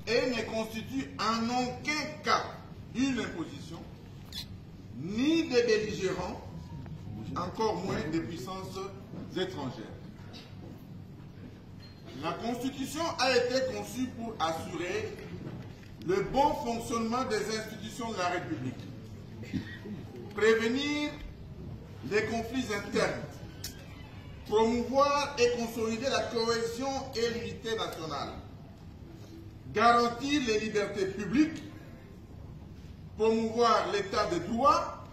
et ne constitue en aucun cas une imposition, ni des belligérants, encore moins des puissances étrangères. La Constitution a été conçue pour assurer le bon fonctionnement des institutions de la République, prévenir les conflits internes, promouvoir et consolider la cohésion et l'unité nationale, garantir les libertés publiques, promouvoir l'état de droit,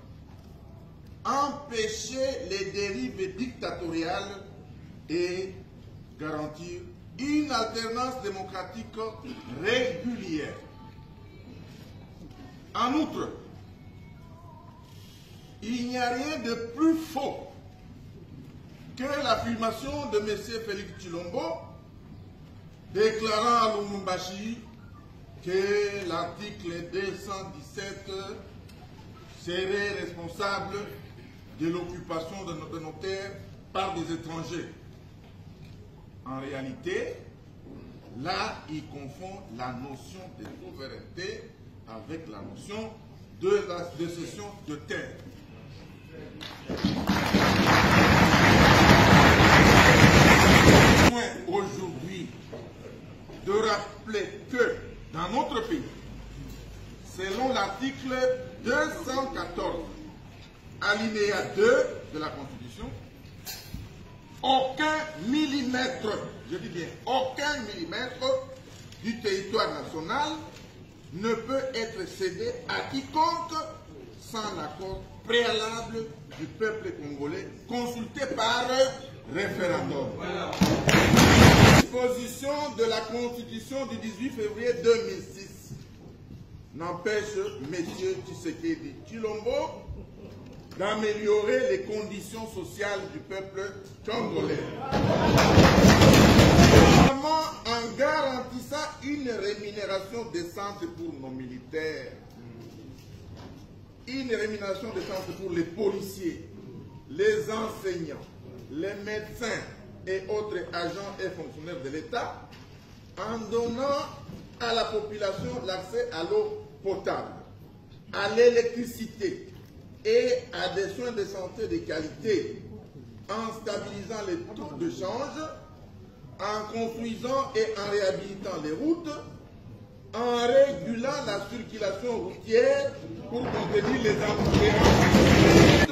empêcher les dérives dictatoriales et garantir une alternance démocratique régulière. En outre, il n'y a rien de plus faux que l'affirmation de M. Félix Tshilombo déclarant à Lubumbashi que l'article 217 serait responsable de l'occupation de nos terres par des étrangers. En réalité, là, il confond la notion de souveraineté avec la notion de cession de terre. Aujourd'hui, de rappeler que dans notre pays, selon l'article 214, alinéa 2 de la Constitution, aucun millimètre, je dis bien aucun millimètre du territoire national ne peut être cédé à quiconque sans l'accord préalable du peuple congolais consulté par référendum. Voilà. Disposition de la Constitution du 18 février 2006 n'empêche M. Tshisekedi Tshilombo d'améliorer les conditions sociales du peuple congolais. Notamment en garantissant une rémunération décente pour nos militaires, une rémunération décente pour les policiers, les enseignants, les médecins et autres agents et fonctionnaires de l'État, en donnant à la population l'accès à l'eau potable, à l'électricité et à des soins de santé de qualité, en stabilisant les taux de change, en construisant et en réhabilitant les routes, en régulant la circulation routière pour contenir les embouteillages,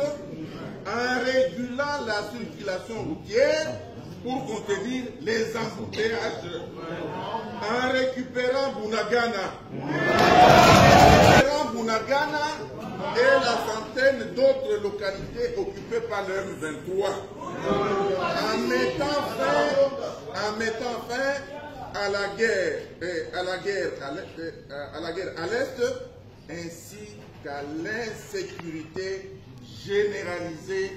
en régulant la circulation routière pour contenir les embouteillages, en récupérant Bunagana, et la centaine d'autres localités occupées par le M23, en mettant fin à la guerre à l'Est, ainsi qu'à l'insécurité généralisée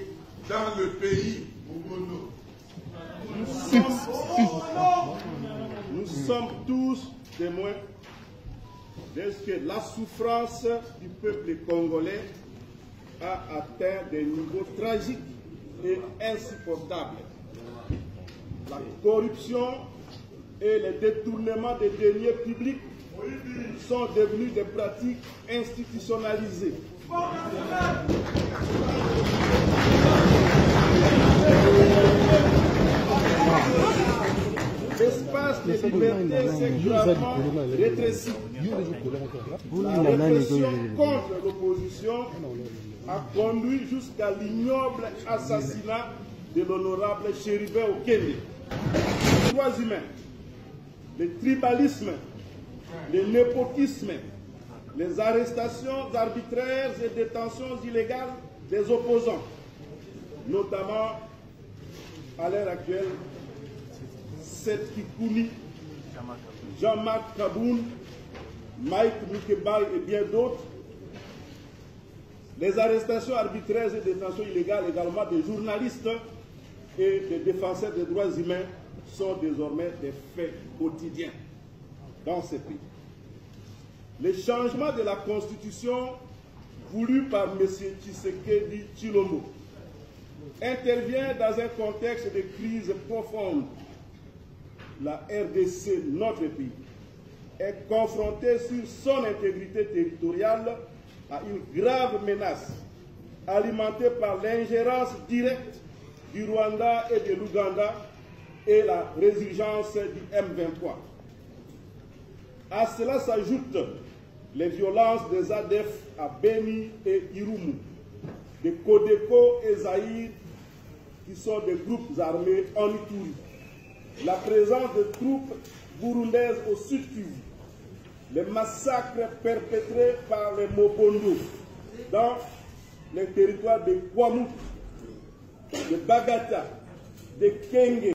dans le pays. Nous sommes tous témoins de ce que la souffrance du peuple congolais a atteint des niveaux tragiques et insupportables. La corruption et le détournement des deniers publics sont devenus des pratiques institutionnalisées. L'espace de liberté s'est gravement rétréci. La répression contre l'opposition a conduit jusqu'à l'ignoble assassinat de l'honorable Chérubin Okende. Les droits humains, le tribalisme, le népotisme, les arrestations arbitraires et détentions illégales des opposants, notamment à l'heure actuelle, Seth Kikouni, Jean-Marc Kaboun, Mike Moukebaï et bien d'autres, les arrestations arbitraires et détentions illégales également des journalistes et des défenseurs des droits humains sont désormais des faits quotidiens dans ces pays. Le changement de la Constitution voulu par M. Tshisekedi Tshilombo intervient dans un contexte de crise profonde. La RDC, notre pays, est confronté sur son intégrité territoriale à une grave menace alimentée par l'ingérence directe du Rwanda et de l'Ouganda et la résurgence du M23. À cela s'ajoutent les violences des ADF à Beni et Irumu, de Kodeko et Zaïre, qui sont des groupes armés en Ituri, la présence de troupes burundaises au sud Kivu, les massacres perpétrés par les Mobondo dans les territoires de Kwamut, de Bagata, de Kenge,